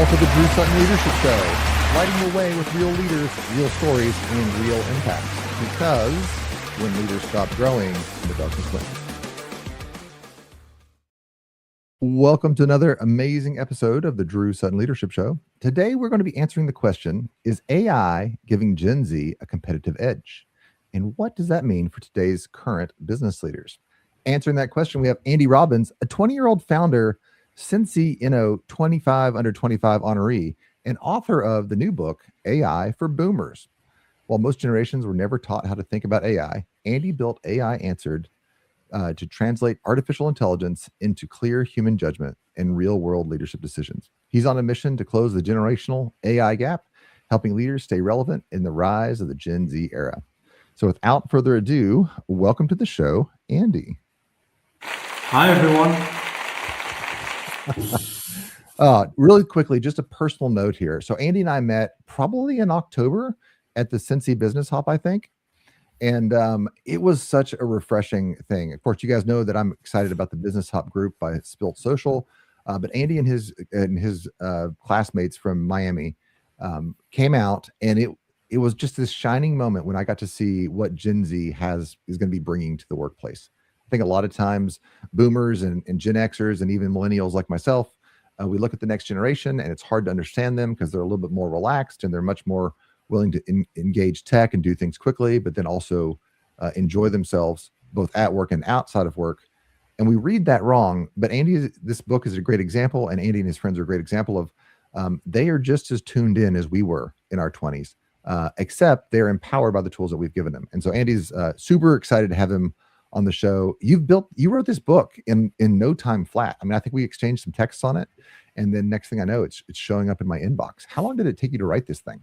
to the Drew Sutton Leadership Show, lighting the way with real leaders, real stories, and real impacts. Because when leaders stop growing, the darkness wins. Welcome to another amazing episode of the Drew Sutton Leadership Show. Today, we're going to be answering the question, is AI giving Gen Z a competitive edge? And what does that mean for today's current business leaders? Answering that question, we have Andy Robbins, a 20-year-old founder, Cincy Inno 25 under 25 honoree, and author of the new book, AI for Boomers. While most generations were never taught how to think about AI, Andy built AI Answered to translate artificial intelligence into clear human judgment and real-world leadership decisions. He's on a mission to close the generational AI gap, helping leaders stay relevant in the rise of the Gen Z era. So without further ado, welcome to the show, Andy. Hi, everyone. Really quickly, just a personal note here. So Andy and I met probably in October at the Cincy Business Hop, I think. And it was such a refreshing thing. Of course, you guys know that I'm excited about the Business Hop group by Spilt Social. But Andy and his classmates from Miami came out, and it was just this shining moment when I got to see what Gen Z is going to be bringing to the workplace. I think a lot of times boomers and Gen Xers and even millennials like myself, we look at the next generation and it's hard to understand them because they're a little bit more relaxed and they're much more willing to engage tech and do things quickly, but then also enjoy themselves both at work and outside of work. And we read that wrong, but this book is a great example, and Andy and his friends are a great example of they are just as tuned in as we were in our 20s, except they're empowered by the tools that we've given them. And so Andy's super excited to have him on the show. You wrote this book in no time flat. I mean, I think we exchanged some texts on it, and then next thing I know, it's showing up in my inbox. How long did it take you to write this thing?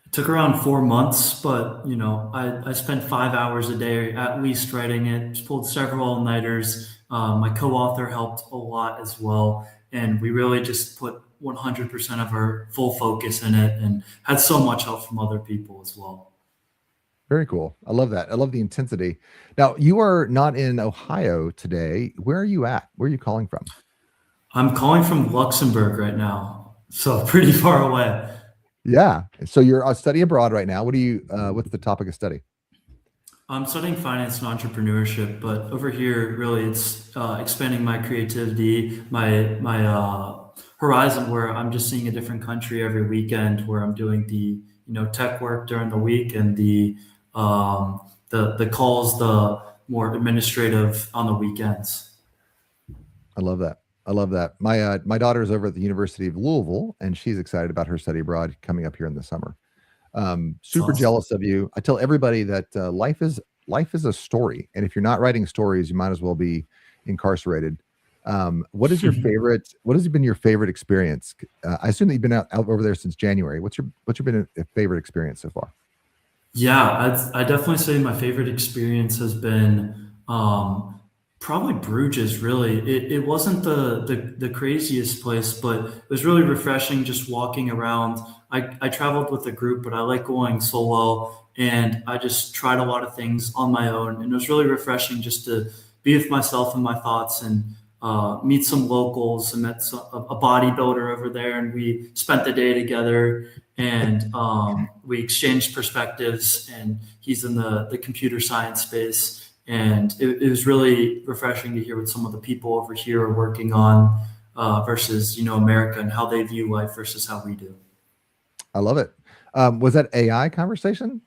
It took around 4 months, but I spent 5 hours a day at least writing it. Just pulled several all-nighters. My co-author helped a lot as well, and we really just put 100% of our full focus in it, and had so much help from other people as well. Very cool. I love that. I love the intensity. Now, you are not in Ohio today. Where are you at? Where are you calling from? I'm calling from Luxembourg right now, so pretty far away. Yeah. So you're studying abroad right now. What's the topic of study? I'm studying finance and entrepreneurship, but over here, really, it's expanding my creativity, my horizon, where I'm just seeing a different country every weekend, where I'm doing the tech work during the week and the calls, the more administrative on the weekends. I love that. I love that. My daughter is over at the University of Louisville, and she's excited about her study abroad coming up here in the summer. Super Awesome. jealous of you. I tell everybody that life is a story, and if you're not writing stories, you might as well be incarcerated. What has been your favorite experience? I assume that you've been out over there since January. What's been a favorite experience so far? Yeah, I definitely say my favorite experience has been probably Bruges. Really, it wasn't the craziest place, but it was really refreshing just walking around. I traveled with a group, but I like going solo, and I just tried a lot of things on my own, and it was really refreshing just to be with myself and my thoughts, and meet some locals. I met a bodybuilder over there, and we spent the day together, and we exchanged perspectives, and he's in the computer science space. And it was really refreshing to hear what some of the people over here are working on versus, America, and how they view life versus how we do. I love it. Was that AI conversation?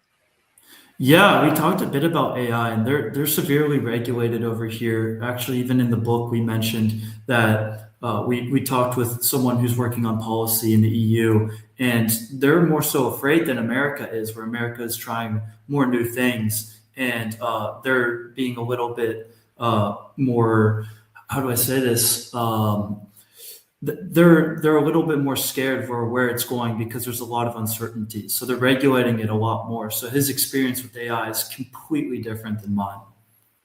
Yeah, we talked a bit about AI, and they're severely regulated over here. Actually, even in the book, we mentioned that we talked with someone who's working on policy in the EU, and they're more so afraid than America is, where America is trying more new things, and they're being a little bit more, how do I say this? They're a little bit more scared for where it's going because there's a lot of uncertainty. So they're regulating it a lot more. So his experience with AI is completely different than mine.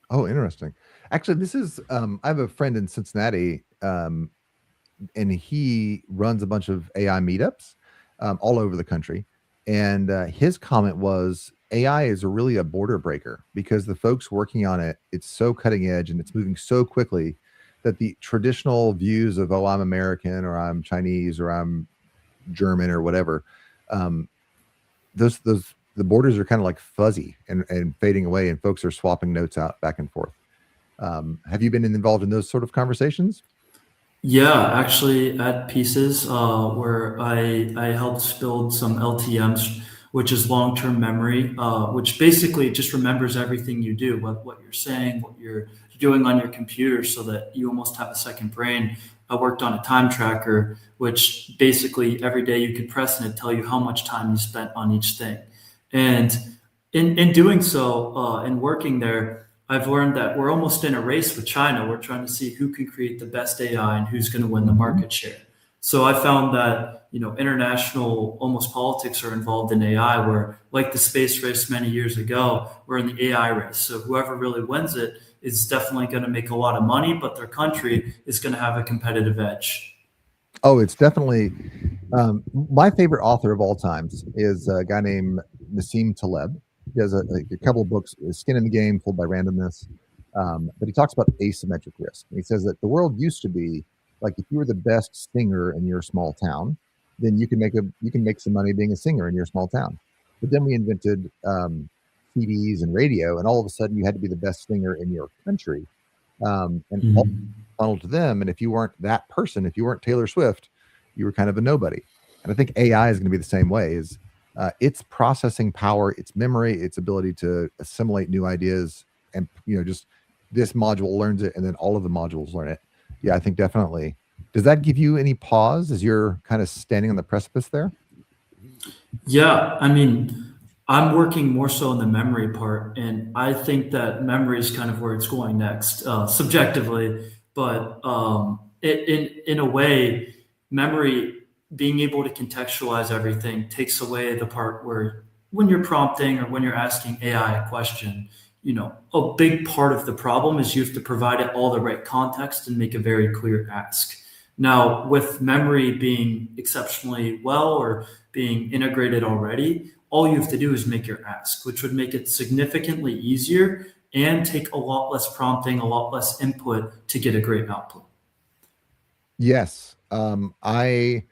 Oh, interesting. Actually, this is I have a friend in Cincinnati, and he runs a bunch of AI meetups all over the country. And his comment was AI is really a border breaker because the folks working on it, it's so cutting edge and it's moving so quickly that the traditional views of, oh, I'm American or I'm Chinese or I'm German or whatever. Those the borders are kind of like fuzzy and fading away, and folks are swapping notes out back and forth. Have you been involved in those sort of conversations? Yeah, actually, at Pieces, where I helped build some LTMs, which is long-term memory, which basically just remembers everything you do, what you're saying, what you're doing on your computer, so that you almost have a second brain. I worked on a time tracker, which basically every day you could press and it tell you how much time you spent on each thing. And in doing so, and working there, I've learned that we're almost in a race with China. We're trying to see who can create the best AI and who's going to win the Mhm. market share. So I found that, international almost politics are involved in AI, where like the space race many years ago, we're in the AI race. So whoever really wins it is definitely going to make a lot of money, but their country is going to have a competitive edge. Oh, it's definitely my favorite author of all times is a guy named Nassim Taleb. He has a couple of books, Skin in the Game, Fooled by Randomness. But he talks about asymmetric risk. And he says that the world used to be like if you were the best singer in your small town, then you can make some money being a singer in your small town. But then we invented CDs and radio, and all of a sudden you had to be the best singer in your country, and all Mhm. funneled to them. And if you weren't that person, if you weren't Taylor Swift, you were kind of a nobody. And I think AI is going to be the same way. Is its processing power, its memory, its ability to assimilate new ideas, and just this module learns it, and then all of the modules learn it. Yeah, I think definitely. Does that give you any pause as you're kind of standing on the precipice there? Yeah, I mean, I'm working more so in the memory part, and I think that memory is kind of where it's going next, subjectively. But in a way, memory, being able to contextualize everything, takes away the part where when you're prompting or when you're asking AI a question, a big part of the problem is you have to provide it all the right context and make a very clear ask. Now, with memory being exceptionally well or being integrated already, all you have to do is make your ask, which would make it significantly easier and take a lot less prompting, a lot less input to get a great output. Yes. I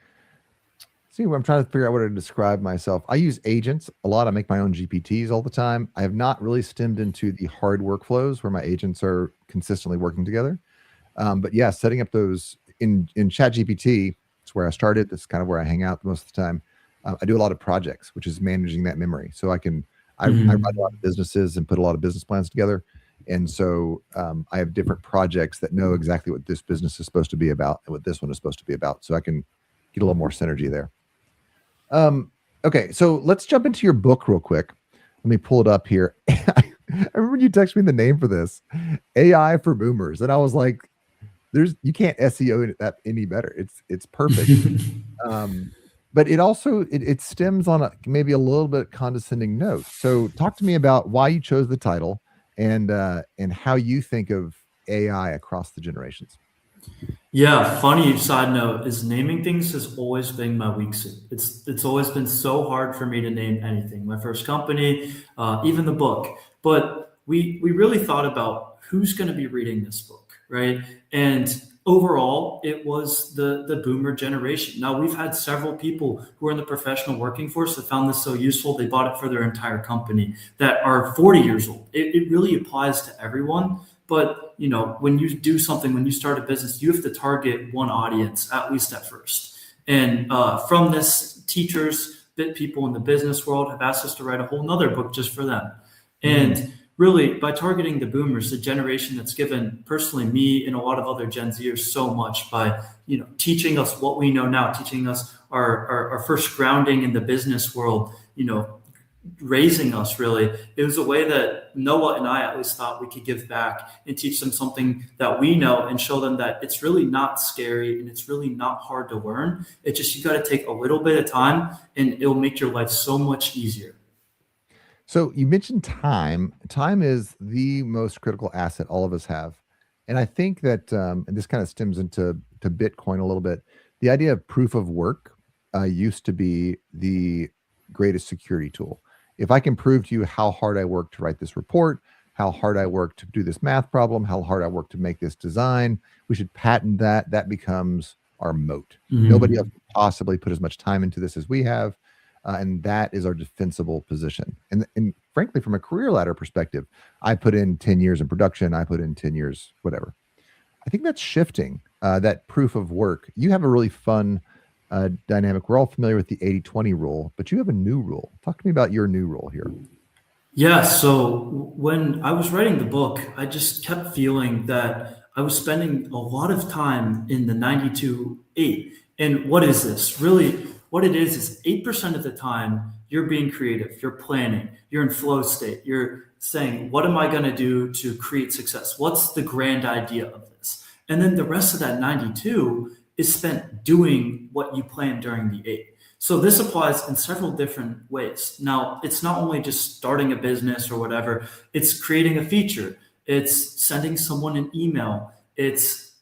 see. I'm trying to figure out what to describe myself. I use agents a lot. I make my own GPTs all the time. I have not really stemmed into the hard workflows where my agents are consistently working together. But yeah, setting up those in Chat GPT, it's where I started. That's kind of where I hang out most of the time. I do a lot of projects, which is managing that memory. So I run a lot Mhm. of businesses and put a lot of business plans together. And so I have different projects that know exactly what this business is supposed to be about and what this one is supposed to be about. So I can get a little more synergy there. Okay, so let's jump into your book real quick. Let me pull it up here. I remember when you texted me the name for this, AI for Boomers, and I was like, you can't SEO that any better. It's perfect. But it stems on maybe a little bit condescending note. So talk to me about why you chose the title and how you think of AI across the generations. Yeah, funny side note is naming things has always been my weak suit. It's always been so hard for me to name anything. My first company, even the book. But we really thought about who's going to be reading this book, right? And overall, it was the boomer generation. Now we've had several people who are in the professional working force that found this so useful they bought it for their entire company that are 40 years old. It really applies to everyone. But when you do something, when you start a business, you have to target one audience at least at first. And from this, teachers, bit people in the business world have asked us to write a whole nother book just for them. Mm, And really, by targeting the boomers, the generation that's given personally me and a lot of other Gen Zers so much by teaching us what we know now, teaching us our first grounding in the business world, raising us really. It was a way that Noah and I at least thought we could give back and teach them something that we know and show them that it's really not scary and it's really not hard to learn. It's just you got to take a little bit of time and it'll make your life so much easier. So you mentioned time. Time is the most critical asset all of us have, and I think that, and this kind of stems into Bitcoin a little bit. The idea of proof of work used to be the greatest security tool. If I can prove to you how hard I worked to write this report, how hard I worked to do this math problem, how hard I worked to make this design, we should patent that. That becomes our moat. Nobody else Mhm. could possibly put as much time into this as we have. And that is our defensible position. And frankly, from a career ladder perspective, I put in 10 years in production. I put in 10 years, whatever. I think that's shifting, that proof of work. You have a really fun dynamic. We're all familiar with the 80-20 rule, but you have a new rule. Talk to me about your new rule here. Yeah, so when I was writing the book, I just kept feeling that I was spending a lot of time in the 92-8. And what is this? Really, what it is 8% of the time you're being creative, you're planning, you're in flow state, you're saying, what am I going to do to create success? What's the grand idea of this? And then the rest of that 92 is spent doing what you planned during the 8. So this applies in several different ways. Now, it's not only just starting a business or whatever, it's creating a feature, it's sending someone an email, it's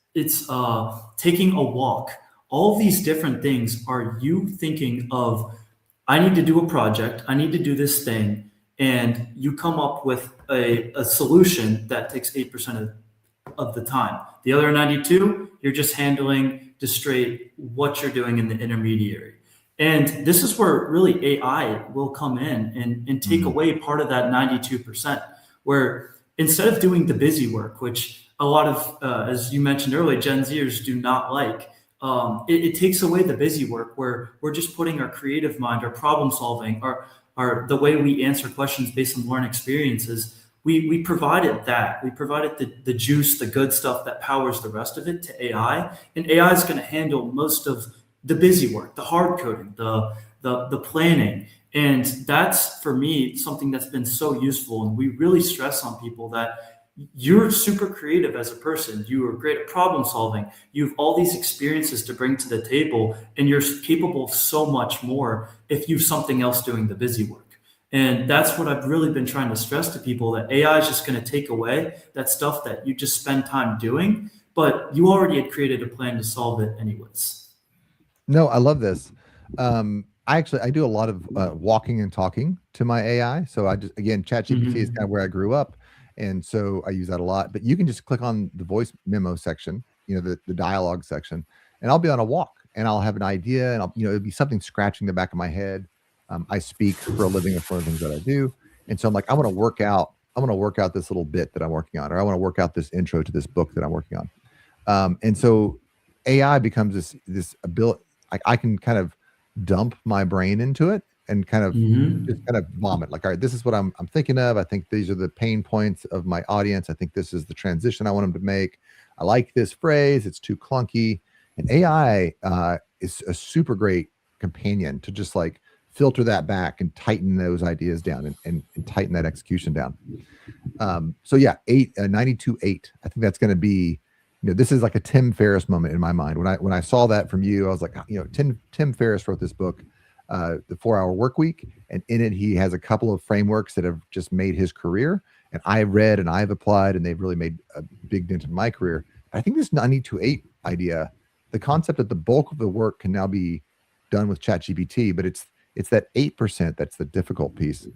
taking a walk. All these different things are you thinking of, I need to do a project, I need to do this thing, and you come up with a solution that takes 8% of the time. The other 92, you're just handling to straight what you're doing in the intermediary. And this is where really AI will come in and take Mhm. away part of that 92%, where instead of doing the busy work, which a lot of, as you mentioned earlier, Gen Zers do not like, it takes away the busy work where we're just putting our creative mind, our problem solving, our the way we answer questions based on learned experiences. We provided that. We provided the juice, the good stuff that powers the rest of it to AI. And AI is going to handle most of the busy work, the hard coding, the planning. And that's for me something that's been so useful. And we really stress on people that you're super creative as a person. You are great at problem solving. You have all these experiences to bring to the table, and you're capable of so much more if you have something else doing the busy work. And that's what I've really been trying to stress to people, that AI is just going to take away that stuff that you just spend time doing, but you already had created a plan to solve it anyways. No, I love this. I do a lot of walking and talking to my AI. So I just, again, ChatGPT is kind of Mhm. where I grew up, and so I use that a lot. But you can just click on the voice memo section, the dialogue section, and I'll be on a walk and I'll have an idea, and it'll be something scratching the back of my head. I speak for a living. That's one of the things that I do, and so I'm like, I want to work out. I want to work out this little bit that I'm working on, or I want to work out this intro to this book that I'm working on. And so AI becomes this ability. I can kind of dump my brain into it and kind of just Mhm. kind of vomit. Like, all right, this is what I'm thinking of. I think these are the pain points of my audience. I think this is the transition I want them to make. I like this phrase. It's too clunky. And AI is a super great companion to just like filter that back and tighten those ideas down and tighten that execution down. So yeah, 92-8. I think that's going to be, this is like a Tim Ferriss moment in my mind. When I saw that from you, I was like, Tim Ferriss wrote this book, The 4 Hour Work Week, and in it he has a couple of frameworks that have just made his career. And I read and I've applied, and they've really made a big dent in my career. I think this 92-8 idea, the concept that the bulk of the work can now be done with ChatGPT, but it's that 8% that's the difficult piece.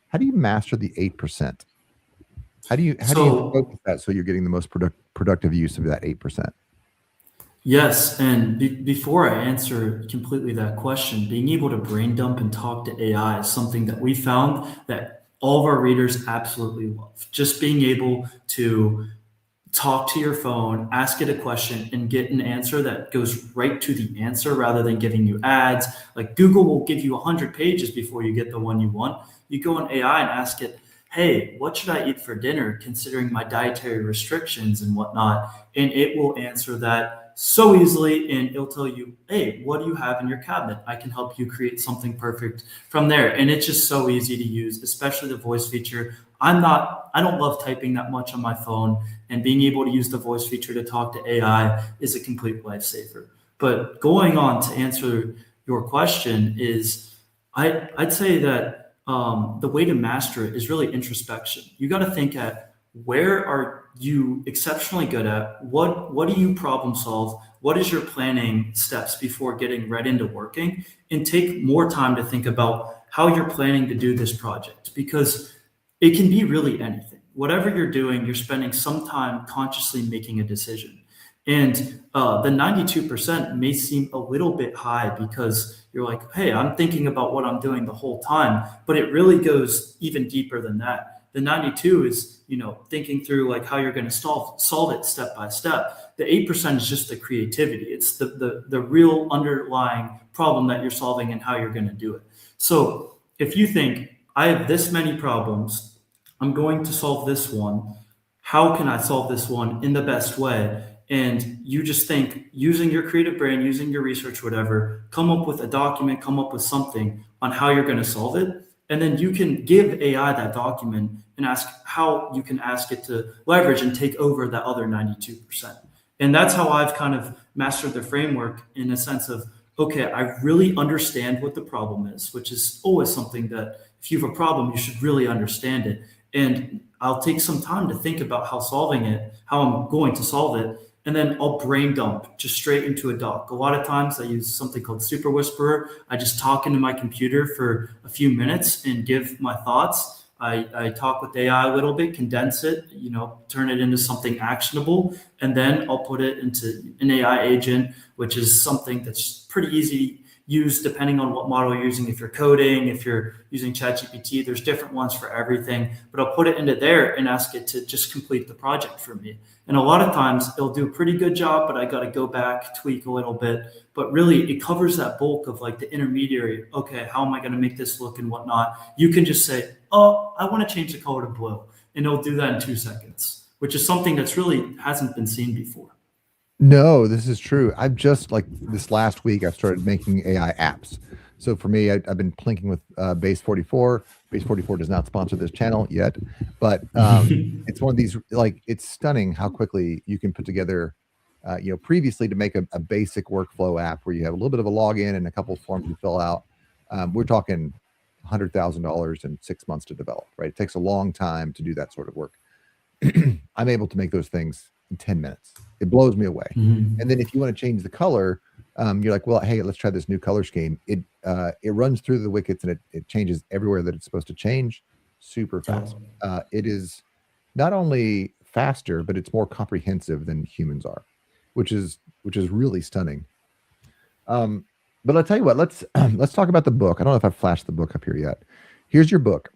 How do you master the 8%? How do you So focus that so you're getting the most productive use of that 8%? yes, and before I answer completely that question, being able to brain dump and talk to AI is something that we found that all of our readers absolutely love. Just being able to talk to your phone, ask it a question, and get an answer that goes right to the answer rather than giving you ads. Like Google will give you 100 pages before you get the one you want. You go on AI and ask it, hey, what should I eat for dinner considering my dietary restrictions and whatnot? And it will answer that so easily, and it'll tell you, hey, what do you have in your cabinet? I can help you create something perfect from there. And it's just so easy to use, especially the voice feature. I don't love typing that much on my phone, and being able to use the voice feature to talk to AI is a complete lifesaver. But going on to answer your question is, I'd say that the way to master it is really introspection. You got to think at, where are you exceptionally good at? What do you problem solve? What is your planning steps before getting right into working? And take more time to think about how you're planning to do this project, because it can be really anything. Whatever you're doing, you're spending some time consciously making a decision. And the 92% may seem a little bit high because you're like, hey, I'm thinking about what I'm doing the whole time, but it really goes even deeper than that. The 92 is, thinking through like how you're going to solve it step by step. The 8% is just the creativity. It's the real underlying problem that you're solving and how you're going to do it. So if you think I have this many problems, I'm going to solve this one. How can I solve this one in the best way? And you just think using your creative brain, using your research, whatever, come up with a document, come up with something on how you're going to solve it. And then you can give AI that document and ask how you can ask it to leverage and take over that other 92%. And that's how I've kind of mastered the framework in a sense of, okay, I really understand what the problem is, which is always something that if you have a problem, you should really understand it. And I'll take some time to think about how I'm going to solve it. And then I'll brain dump just straight into a doc. A lot of times I use something called Super Whisperer. I just talk into my computer for a few minutes and give my thoughts. I talk with AI a little bit, condense it, turn it into something actionable. And then I'll put it into an AI agent, which is something that's pretty easy to use depending on what model you're using. If you're coding, if you're using ChatGPT, there's different ones for everything. But I'll put it into there and ask it to just complete the project for me. And a lot of times it'll do a pretty good job, but I got to go back, tweak a little bit. But really, it covers that bulk of like the intermediary. Okay, how am I going to make this look and whatnot? You can just say, oh, I want to change the color to blue. And it'll do that in 2 seconds, which is something that's really hasn't been seen before. No, this is true. I've just like this last week, I've started making AI apps. So for me, I've been plinking with Base 44. Base 44 does not sponsor this channel yet, but it's one of these, like, it's stunning how quickly you can put together, previously to make a basic workflow app where you have a little bit of a login and a couple of forms you fill out. We're talking $100,000 and 6 months to develop, right? It takes a long time to do that sort of work. I'm able to make those things in 10 minutes. It blows me away. Mm-hmm. And then if you want to change the color, you're like, well, hey, let's try this new color scheme. It runs through the wickets and it changes everywhere that it's supposed to change super fast. It is not only faster, but it's more comprehensive than humans are, which is really stunning. But I'll tell you what, let's talk about the book. I don't know if I've flashed the book up here yet. Here's your book.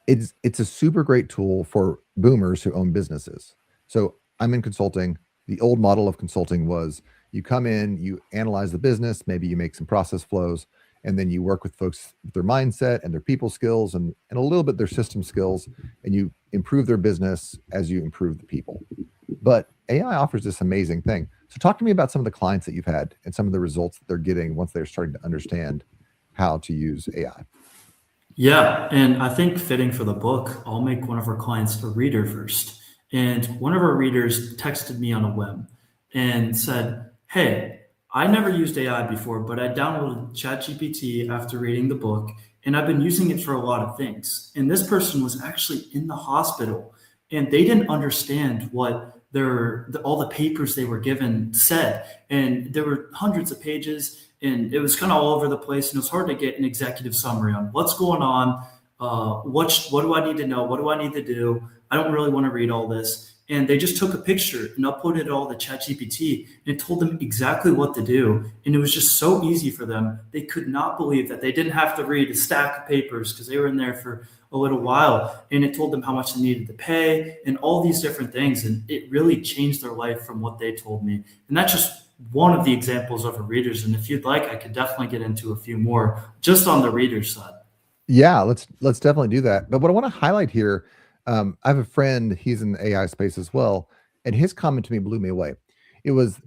It's a super great tool for boomers who own businesses. So I'm in consulting. The old model of consulting was you come in, you analyze the business, maybe you make some process flows, and then you work with folks with their mindset and their people skills and a little bit their system skills, and you improve their business as you improve the people. But AI offers this amazing thing. So talk to me about some of the clients that you've had and some of the results that they're getting once they're starting to understand how to use AI. Yeah, and I think fitting for the book, I'll make one of our clients a reader first. And one of our readers texted me on a whim and said, hey, I never used AI before, but I downloaded ChatGPT after reading the book, and I've been using it for a lot of things. And this person was actually in the hospital, and they didn't understand what all the papers they were given said. And there were hundreds of pages, and it was kind of all over the place, and it was hard to get an executive summary on what's going on. What do I need to know? What do I need to do? I don't really want to read all this. And they just took a picture and uploaded it all to ChatGPT, and it told them exactly what to do. And it was just so easy for them. They could not believe that they didn't have to read a stack of papers because they were in there for a little while. And it told them how much they needed to pay and all these different things. And it really changed their life from what they told me. And that's just one of the examples of our readers. And if you'd like, I could definitely get into a few more just on the reader side. Yeah, let's definitely do that. But what I want to highlight here, I have a friend, he's in the AI space as well, and his comment to me blew me away. It was,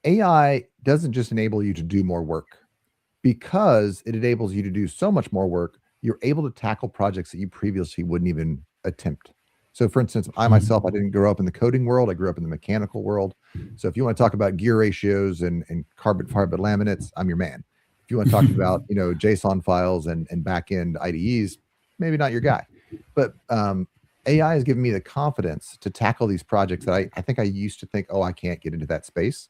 AI doesn't just enable you to do more work. Because it enables you to do so much more work, you're able to tackle projects that you previously wouldn't even attempt. So for instance, I myself, I didn't grow up in the coding world. I grew up in the mechanical world. So if you want to talk about gear ratios and carbon fiber laminates, I'm your man. If you want to talk about, JSON files and backend IDEs, maybe not your guy. But AI has given me the confidence to tackle these projects that I think I used to think, oh, I can't get into that space.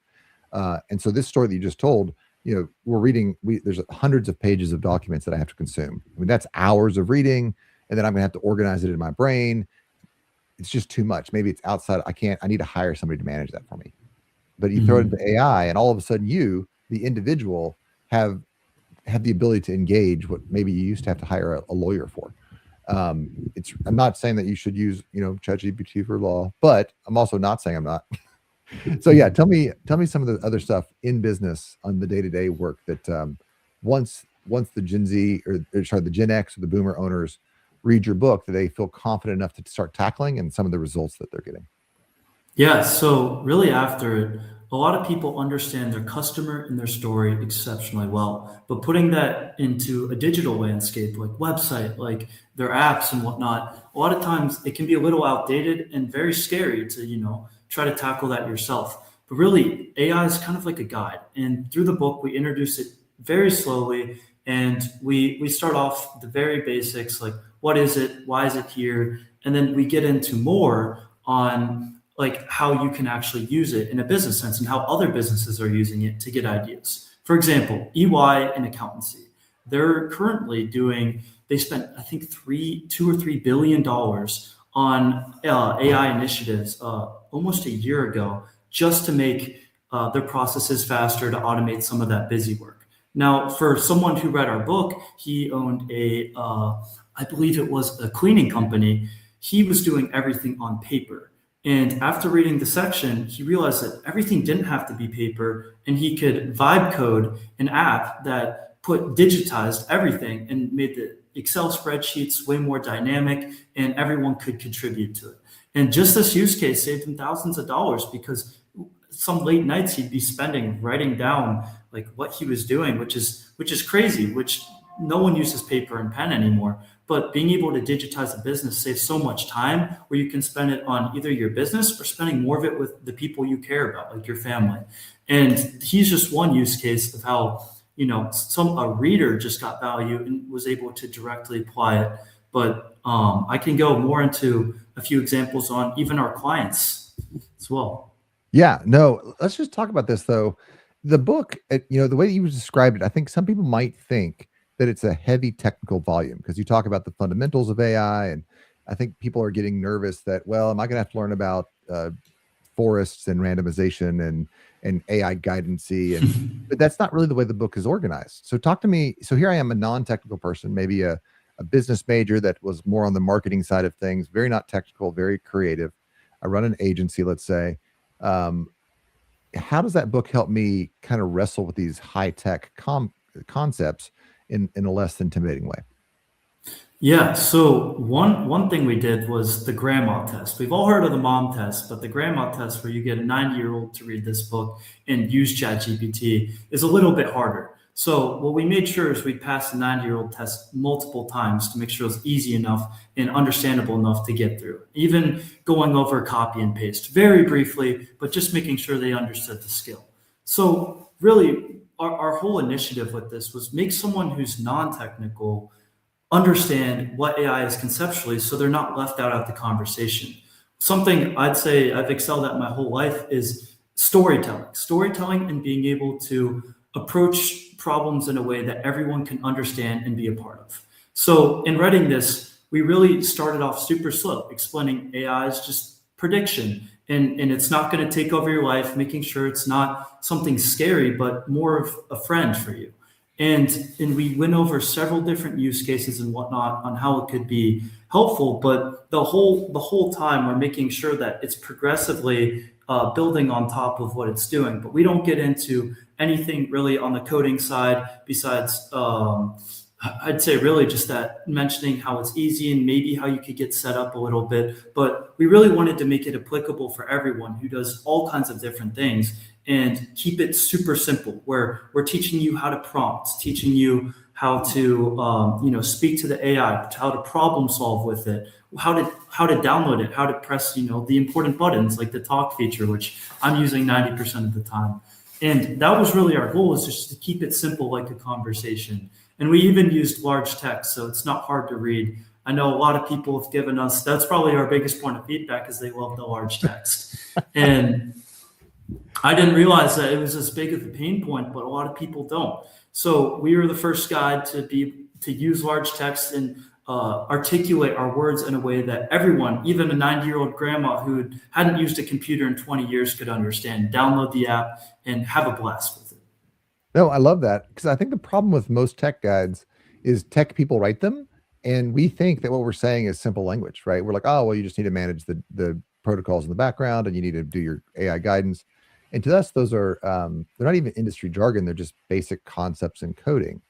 And so this story that you just told, we're reading, there's hundreds of pages of documents that I have to consume. I mean, that's hours of reading, and then I'm gonna have to organize it in my brain. it's just too much. Maybe it's outside. I need to hire somebody to manage that for me. But you throw it into AI, and all of a sudden you, the individual, have the ability to engage what maybe you used to have to hire a lawyer for. I'm not saying that you should use, ChatGPT for law, but I'm also not saying I'm not. So yeah, tell me some of the other stuff in business on the day-to-day work that once the Gen Z or the Gen X or the Boomer owners read your book, that they feel confident enough to start tackling, and some of the results that they're getting. Yeah, so really after it, a lot of people understand their customer and their story exceptionally well, but putting that into a digital landscape like website, like their apps and whatnot, a lot of times it can be a little outdated and very scary to, try to tackle that yourself. But really, AI is kind of like a guide. And through the book, we introduce it very slowly, and we start off the very basics, like what is it, why is it here, and then we get into more on like how you can actually use it in a business sense and how other businesses are using it to get ideas. For example, EY and accountancy. They're currently they spent, I think, $2 or $3 billion on AI initiatives almost a year ago, just to make their processes faster, to automate some of that busy work. Now, for someone who read our book, he owned I believe it was a cleaning company. He was doing everything on paper. And after reading the section, he realized that everything didn't have to be paper, and he could vibe code an app that digitized everything and made the Excel spreadsheets way more dynamic, and everyone could contribute to it. And just this use case saved him thousands of dollars, because some late nights he'd be spending writing down like what he was doing, which is crazy, which no one uses paper and pen anymore. But being able to digitize a business saves so much time, where you can spend it on either your business or spending more of it with the people you care about, like your family. And he's just one use case of how, a reader just got value and was able to directly apply it. But I can go more into a few examples on even our clients as well. Yeah, no, let's just talk about this though. The book, the way you described it, I think some people might think that it's a heavy technical volume, because you talk about the fundamentals of AI, and I think people are getting nervous that, well, am I going to have to learn about forests and randomization and AI guidancy, but that's not really the way the book is organized. So talk to me. So here I am, a non-technical person, maybe a business major that was more on the marketing side of things, very not technical, very creative. I run an agency, let's say. How does that book help me kind of wrestle with these high-tech concepts in a less intimidating way? Yeah, so one thing we did was the grandma test. We've all heard of the mom test, but the grandma test, where you get a 90-year-old to read this book and use ChatGPT, is a little bit harder. So what we made sure is we passed the 90-year-old test multiple times to make sure it was easy enough and understandable enough to get through. Even going over copy and paste very briefly, but just making sure they understood the skill. So really, our whole initiative with this was make someone who's non-technical understand what AI is conceptually, so they're not left out of the conversation. Something I'd say I've excelled at my whole life is storytelling and being able to approach problems in a way that everyone can understand and be a part of. So in writing this, we really started off super slow, explaining AI is just prediction, and it's not going to take over your life, making sure it's not something scary, but more of a friend for you. And we went over several different use cases and whatnot on how it could be helpful, but the whole time we're making sure that it's progressively building on top of what it's doing. But we don't get into anything really on the coding side besides, I'd say really just that mentioning how it's easy and maybe how you could get set up a little bit. But we really wanted to make it applicable for everyone who does all kinds of different things, and keep it super simple, where we're teaching you how to prompt, teaching you how to speak to the AI, how to problem solve with it, how to download it, how to press the important buttons like the talk feature, which I'm using 90% of the time. And that was really our goal, is just to keep it simple like a conversation. And we even used large text, so it's not hard to read. I know a lot of people have given us, that's probably our biggest point of feedback, is they love the large text. And I didn't realize that it was as big of a pain point, but a lot of people don't. So we were the first guide to use large text, and articulate our words in a way that everyone, even a 90-year-old grandma who hadn't used a computer in 20 years could understand. Download the app and have a blast with it. No, I love that, because I think the problem with most tech guides is tech people write them, and we think that what we're saying is simple language, right? We're like, oh, well, you just need to manage the protocols in the background, and you need to do your AI guidance. And to us, those are they're not even industry jargon; they're just basic concepts in coding.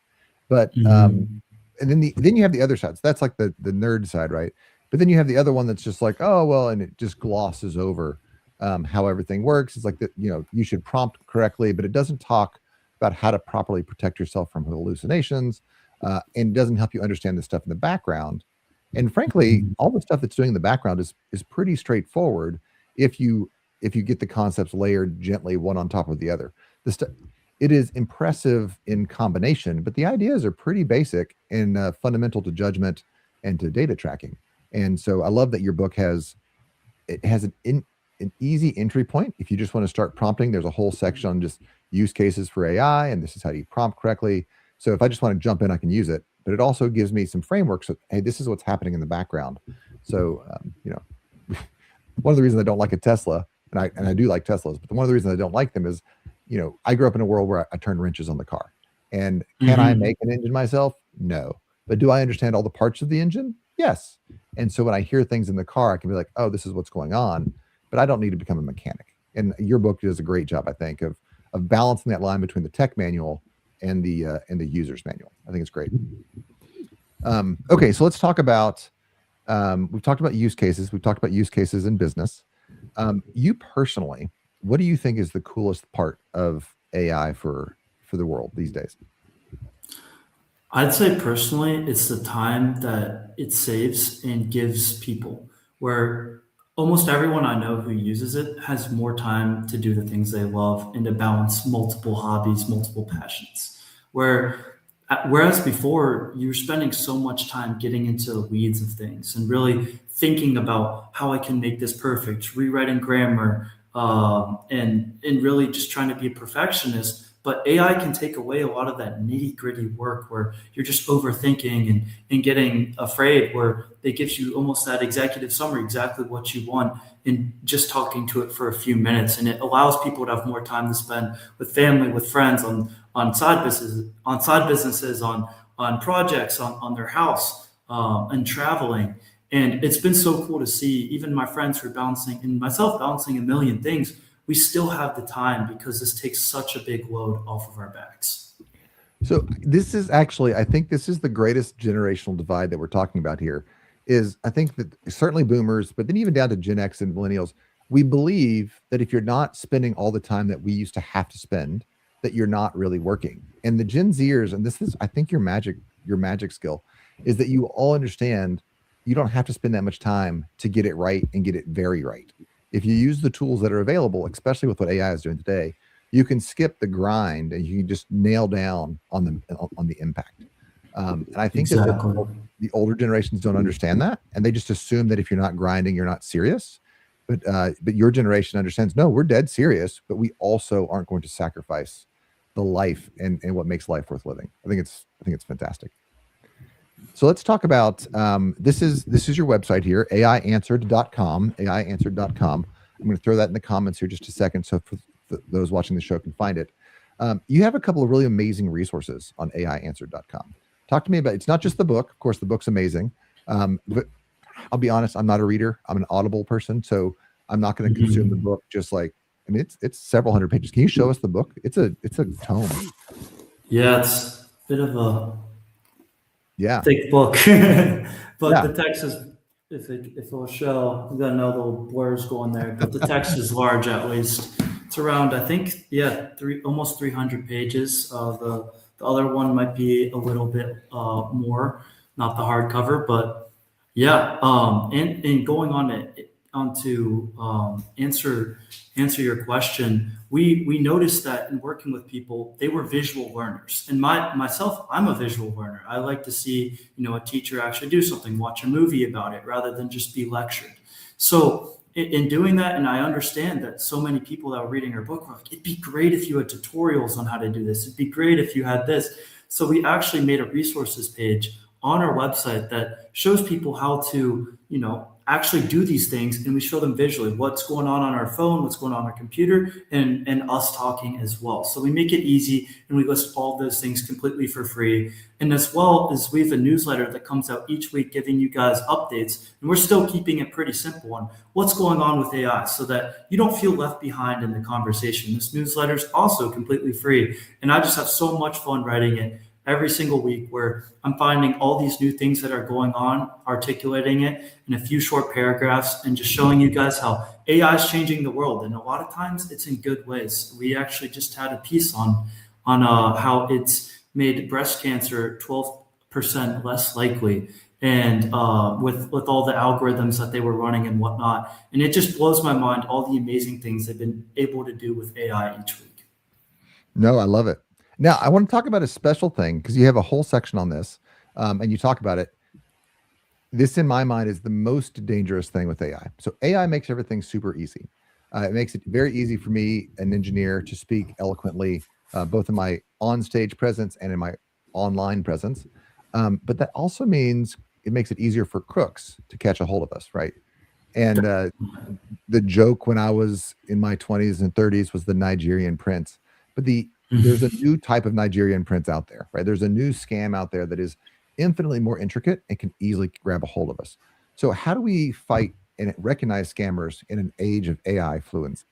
But and then you have the other side. So that's like the nerd side, right? But then you have the other one that's just like, oh well, and it just glosses over how everything works. It's like that, you should prompt correctly, but it doesn't talk about how to properly protect yourself from hallucinations, and doesn't help you understand the stuff in the background. And frankly, all the stuff that's doing in the background is pretty straightforward if you get the concepts layered gently one on top of the other. It is impressive in combination, but the ideas are pretty basic and fundamental to judgment and to data tracking. And so I love that your book has an easy entry point. If you just want to start prompting, there's a whole section on just use cases for AI, and this is how you prompt correctly. So if I just want to jump in, I can use it. But it also gives me some frameworks of, hey, this is what's happening in the background. So one of the reasons I don't like a Tesla, and I do like Teslas, but one of the reasons I don't like them is, I grew up in a world where I turned wrenches on the car. And can I make an engine myself? No. But do I understand all the parts of the engine? Yes. And so when I hear things in the car, I can be like, oh, this is what's going on. But I don't need to become a mechanic. And your book does a great job, I think, of balancing that line between the tech manual and the user's manual. I think it's great. Okay, so let's talk about, we've talked about use cases. We've talked about use cases in business. You personally, what do you think is the coolest part of AI for the world these days? I'd say personally, it's the time that it saves and gives people, where almost everyone I know who uses it has more time to do the things they love and to balance multiple hobbies, multiple passions. Whereas before, you were spending so much time getting into the weeds of things and really thinking about how I can make this perfect, rewriting grammar, and really just trying to be a perfectionist. But AI can take away a lot of that nitty gritty work where you're just overthinking and getting afraid, where it gives you almost that executive summary, exactly what you want, in just talking to it for a few minutes. And it allows people to have more time to spend with family, with friends, on side businesses, on projects, on their house, and traveling. And it's been so cool to see even my friends who are balancing, and myself balancing a million things. We still have the time because this takes such a big load off of our backs. So this is actually, I think this is the greatest generational divide that we're talking about here. Is I think that certainly boomers, but then even down to Gen X and millennials, we believe that if you're not spending all the time that we used to have to spend, that you're not really working. And the Gen Zers, and this is, I think, your magic skill, is that you all understand you don't have to spend that much time to get it right and get it very right. If you use the tools that are available, especially with what AI is doing today, you can skip the grind and you can just nail down on the impact. And I think Exactly. that the older generations don't understand that, and they just assume that if you're not grinding, you're not serious. But your generation understands, no, we're dead serious, but we also aren't going to sacrifice the life and what makes life worth living. I think it's fantastic. So let's talk about this is your website here, aianswered.com, aianswered.com. I'm going to throw that in the comments here just a second, so for those watching the show can find it. You have a couple of really amazing resources on aianswered.com. Talk to me about, it's not just the book. Of course, the book's amazing. But I'll be honest, I'm not a reader. I'm an Audible person, so I'm not going to consume the book just like, I mean, it's several hundred pages. Can you show us the book? It's a tome. Yeah, it's a bit of a thick book, but the text is, if it will show, you gotta know the little blurs going there, but the text is large. At least it's around, I think, almost 300 pages. The other one might be a little bit more, not the hardcover, but yeah. And going on to answer your question, we noticed that in working with people, they were visual learners. And myself, I'm a visual learner. I like to see, a teacher actually do something, watch a movie about it rather than just be lectured. So in doing that, and I understand that so many people that were reading our book were like, it'd be great if you had tutorials on how to do this. It'd be great if you had this. So we actually made a resources page on our website that shows people how to, actually do these things. And we show them visually what's going on our phone, what's going on our computer, and us talking as well. So we make it easy, and we list all those things completely for free. And as well as we have a newsletter that comes out each week giving you guys updates. And we're still keeping it pretty simple on what's going on with AI so that you don't feel left behind in the conversation. This newsletter is also completely free. And I just have so much fun writing it every single week, where I'm finding all these new things that are going on, articulating it in a few short paragraphs, and just showing you guys how AI is changing the world. And a lot of times it's in good ways. We actually just had a piece on how it's made breast cancer 12% less likely, and with all the algorithms that they were running and whatnot. And it just blows my mind, all the amazing things they've been able to do with AI each week. No, I love it. Now, I want to talk about a special thing, because you have a whole section on this, and you talk about it. This, in my mind, is the most dangerous thing with AI. So AI makes everything super easy. It makes it very easy for me, an engineer, to speak eloquently, both in my on-stage presence and in my online presence. But that also means it makes it easier for crooks to catch a hold of us, right? And the joke when I was in my 20s and 30s was the Nigerian prince. But there's a new type of Nigerian prince out there, right? There's a new scam out there that is infinitely more intricate and can easily grab a hold of us. So how do we fight and recognize scammers in an age of AI fluency?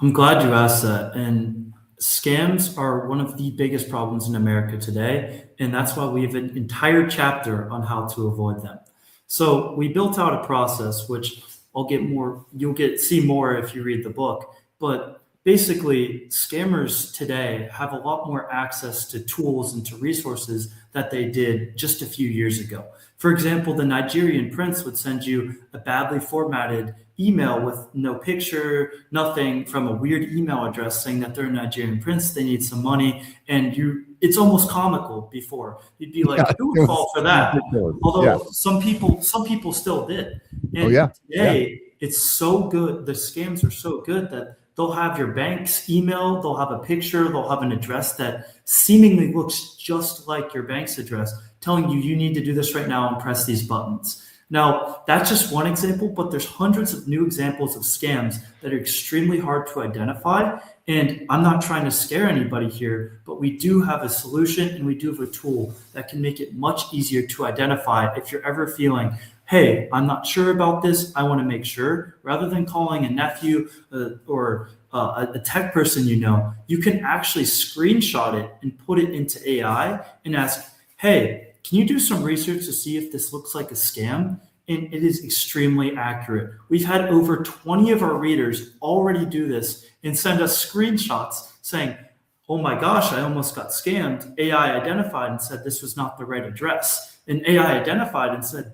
I'm glad you asked that. And scams are one of the biggest problems in America today. And that's why we have an entire chapter on how to avoid them. So we built out a process, which you'll see more if you read the book. But basically, scammers today have a lot more access to tools and to resources that they did just a few years ago. For example, the Nigerian prince would send you a badly formatted email with no picture, nothing, from a weird email address saying that they're a Nigerian prince, they need some money, and it's almost comical before. You'd be like, who would fall for that? Although some people still did. And today, it's so good. The scams are so good that they'll have your bank's email, they'll have a picture, they'll have an address that seemingly looks just like your bank's address, telling you need to do this right now and press these buttons. Now, that's just one example, but there's hundreds of new examples of scams that are extremely hard to identify. And I'm not trying to scare anybody here, but we do have a solution, and we do have a tool that can make it much easier to identify if you're ever feeling, hey, I'm not sure about this, I want to make sure. Rather than calling a nephew or a tech person, you can actually screenshot it and put it into AI and ask, hey, can you do some research to see if this looks like a scam? And it is extremely accurate. We've had over 20 of our readers already do this and send us screenshots saying, oh my gosh, I almost got scammed. AI identified and said this was not the right address. And AI identified and said,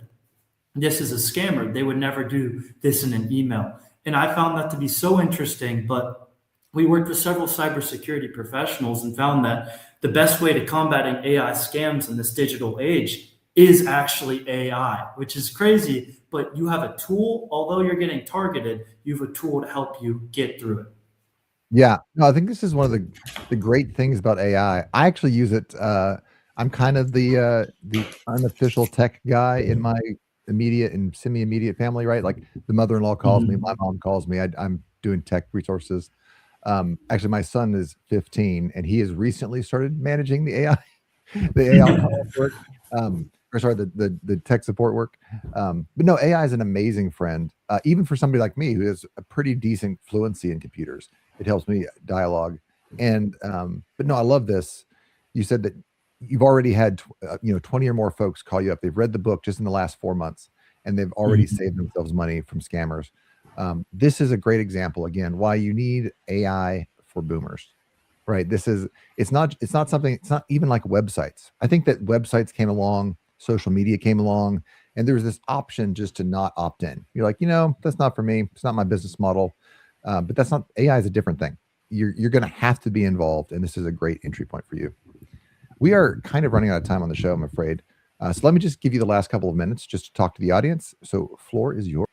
this is a scammer. They would never do this in an email. And I found that to be so interesting, but we worked with several cybersecurity professionals and found that the best way to combating AI scams in this digital age is actually AI, which is crazy, but you have a tool. Although you're getting targeted, you have a tool to help you get through it. Yeah, no, I think this is one of the great things about AI. I actually use it. I'm kind of the unofficial tech guy in my immediate and semi-immediate family, right? Like the mother-in-law calls me, my mom calls me. I'm doing tech resources. Actually, my son is 15, and he has recently started managing the AI, the AI work. The tech support work. But no, AI is an amazing friend, even for somebody like me who has a pretty decent fluency in computers. It helps me dialogue. And but no, I love this. You said that you've already had 20 or more folks call you up. They've read the book just in the last 4 months, and they've already saved themselves money from scammers. This is a great example, again, why you need AI for boomers, right? It's not even like websites. I think that websites came along, social media came along, and there's this option just to not opt in. You're like, that's not for me. It's not my business model. But AI is a different thing. You're going to have to be involved, and this is a great entry point for you. We are kind of running out of time on the show, I'm afraid. So let me just give you the last couple of minutes just to talk to the audience. So floor is yours.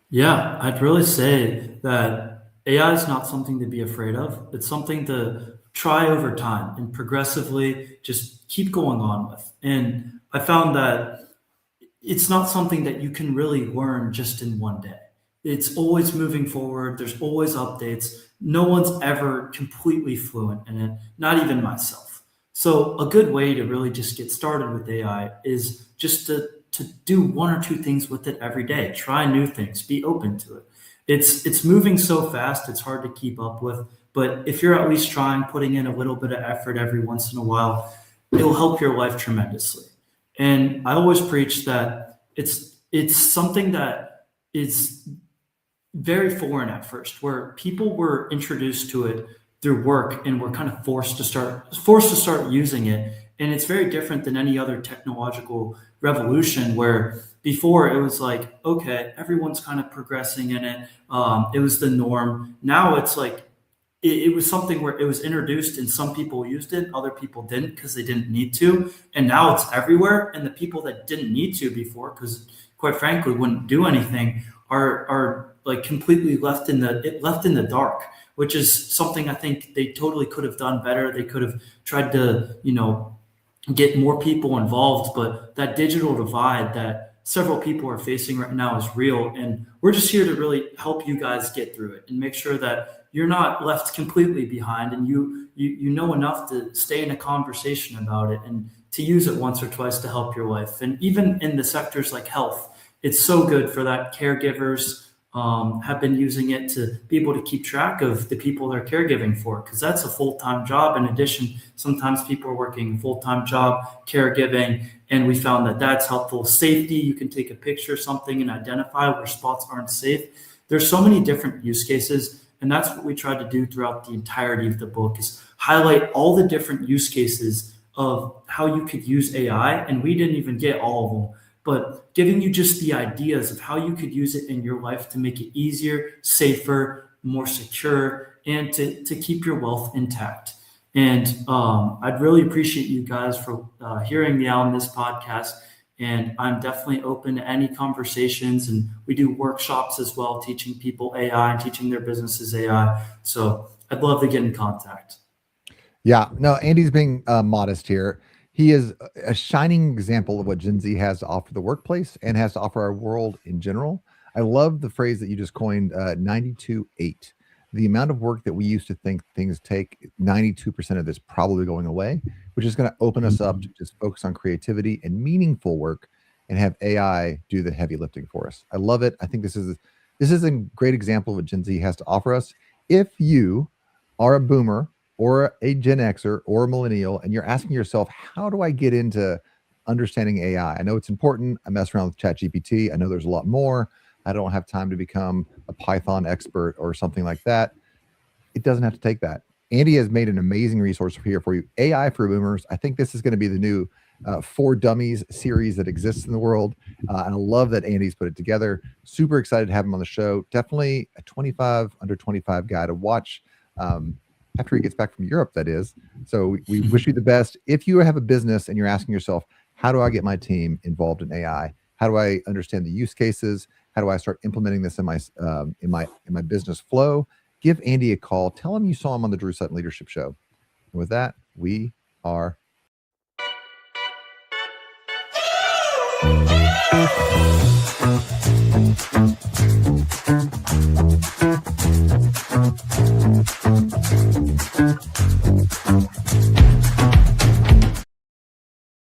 Yeah, I'd really say that AI is not something to be afraid of. It's something to try over time and progressively just keep going on with. And I found that it's not something that you can really learn just in one day. It's always moving forward. There's always updates. No one's ever completely fluent in it, not even myself. So a good way to really just get started with AI is just to do one or two things with it every day. Try new things, be open to it. It's moving so fast, it's hard to keep up with. But if you're at least trying, putting in a little bit of effort every once in a while, it'll help your life tremendously. And I always preach that it's something that is very foreign at first, where people were introduced to it through work and were kind of forced to start using it. And it's very different than any other technological revolution, where before it was like, okay, everyone's kind of progressing in it. It was the norm. Now it's like, it was something where it was introduced and some people used it, other people didn't because they didn't need to. And now it's everywhere. And the people that didn't need to before, because quite frankly, wouldn't do anything, are like completely left in the dark, which is something I think they totally could have done better. They could have tried to, get more people involved, but that digital divide that several people are facing right now is real. And we're just here to really help you guys get through it and make sure that you're not left completely behind, and you know enough to stay in a conversation about it and to use it once or twice to help your life. And even in the sectors like health, it's so good for that. Caregivers have been using it to be able to keep track of the people they're caregiving for, because that's a full-time job. In addition, sometimes people are working a full-time job caregiving, and we found that that's helpful. Safety, you can take a picture of something and identify where spots aren't safe. There's so many different use cases. And that's what we tried to do throughout the entirety of the book, is highlight all the different use cases of how you could use AI. And we didn't even get all of them, but giving you just the ideas of how you could use it in your life to make it easier, safer, more secure, and to keep your wealth intact. And I'd really appreciate you guys for hearing me out on this podcast. And I'm definitely open to any conversations. And we do workshops as well, teaching people AI and teaching their businesses AI. So I'd love to get in contact. Yeah, no, Andy's being modest here. He is a shining example of what Gen Z has to offer the workplace and has to offer our world in general. I love the phrase that you just coined, 92-8. The amount of work that we used to think things take, 92% of this probably going away, which is going to open us up to just focus on creativity and meaningful work and have AI do the heavy lifting for us. I love it. I think this is a great example of what Gen Z has to offer us. If you are a boomer or a Gen Xer or a millennial and you're asking yourself, how do I get into understanding AI? I know it's important. I mess around with ChatGPT. I know there's a lot more. I don't have time to become a Python expert or something like that. It doesn't have to take that. Andy has made an amazing resource here for you. AI for Boomers. I think this is going to be the new For Dummies series that exists in the world. And I love that Andy's put it together. Super excited to have him on the show. Definitely a under 25 guy to watch after he gets back from Europe, that is. So we wish you the best. If you have a business and you're asking yourself, how do I get my team involved in AI? How do I understand the use cases? How do I start implementing this in my business flow? Give Andy a call. Tell him you saw him on the Drew Sutton Leadership Show. And with that, we are